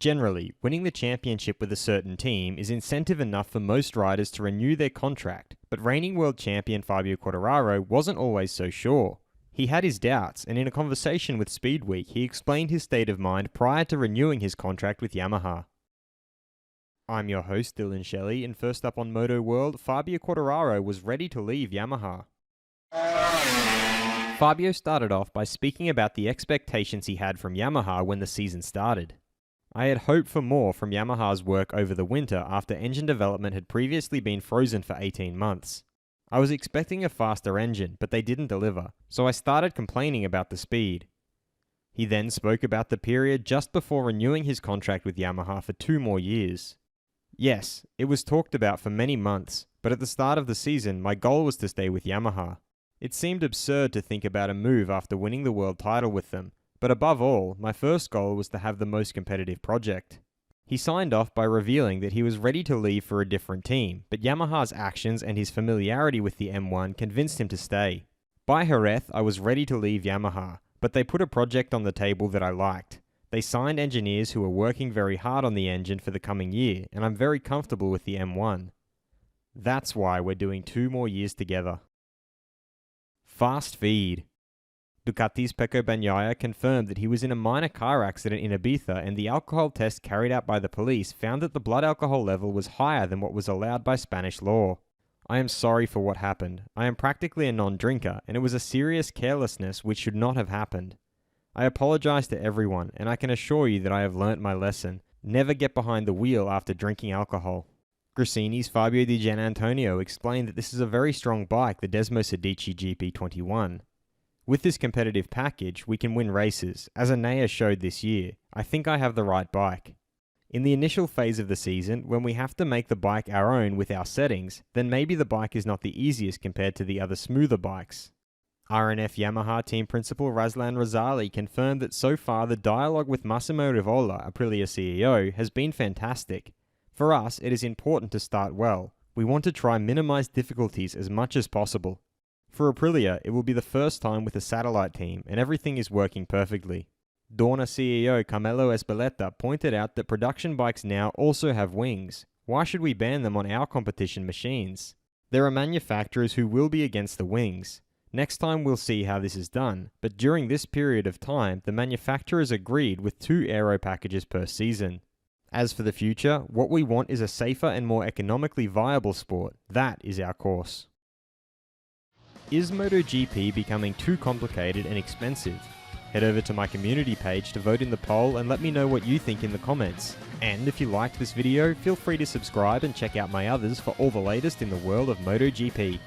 Generally, winning the championship with a certain team is incentive enough for most riders to renew their contract, but reigning world champion Fabio Quartararo wasn't always so sure. He had his doubts, and in a conversation with Speedweek, he explained his state of mind prior to renewing his contract with Yamaha. I'm your host, Dillon Shelley, and first up on Moto World, Fabio Quartararo was ready to leave Yamaha. Fabio started off by speaking about the expectations he had from Yamaha when the season started. I had hoped for more from Yamaha's work over the winter after engine development had previously been frozen for 18 months. I was expecting a faster engine, but they didn't deliver, so I started complaining about the speed. He then spoke about the period just before renewing his contract with Yamaha for 2 more years. Yes, it was talked about for many months, but at the start of the season, my goal was to stay with Yamaha. It seemed absurd to think about a move after winning the world title with them, but above all, my first goal was to have the most competitive project. He signed off by revealing that he was ready to leave for a different team, but Yamaha's actions and his familiarity with the M1 convinced him to stay. By Jerez, I was ready to leave Yamaha, but they put a project on the table that I liked. They signed engineers who were working very hard on the engine for the coming year, and I'm very comfortable with the M1. That's why we're doing 2 more years together. Fast feed. Ducati's Pecco Bagnaia confirmed that he was in a minor car accident in Ibiza, and the alcohol test carried out by the police found that the blood alcohol level was higher than what was allowed by Spanish law. I am sorry for what happened. I am practically a non-drinker, and it was a serious carelessness which should not have happened. I apologize to everyone, and I can assure you that I have learnt my lesson. Never get behind the wheel after drinking alcohol. Gresini's Fabio Di Gianantonio explained that this is a very strong bike, the Desmo Sedici GP21. With this competitive package, we can win races, as Anea showed this year. I think I have the right bike. In the initial phase of the season, when we have to make the bike our own with our settings, then maybe the bike is not the easiest compared to the other smoother bikes. RNF Yamaha team principal Razlan Rosali confirmed that so far the dialogue with Massimo Rivola, Aprilia CEO, has been fantastic. For us, it is important to start well. We want to try minimize difficulties as much as possible. For Aprilia, it will be the first time with a satellite team, and everything is working perfectly. Dorna CEO Carmelo Espeleta pointed out that production bikes now also have wings. Why should we ban them on our competition machines? There are manufacturers who will be against the wings. Next time we'll see how this is done, but during this period of time, the manufacturers agreed with 2 aero packages per season. As for the future, what we want is a safer and more economically viable sport. That is our course. Is MotoGP becoming too complicated and expensive? Head over to my community page to vote in the poll and let me know what you think in the comments. And if you liked this video, feel free to subscribe and check out my others for all the latest in the world of MotoGP.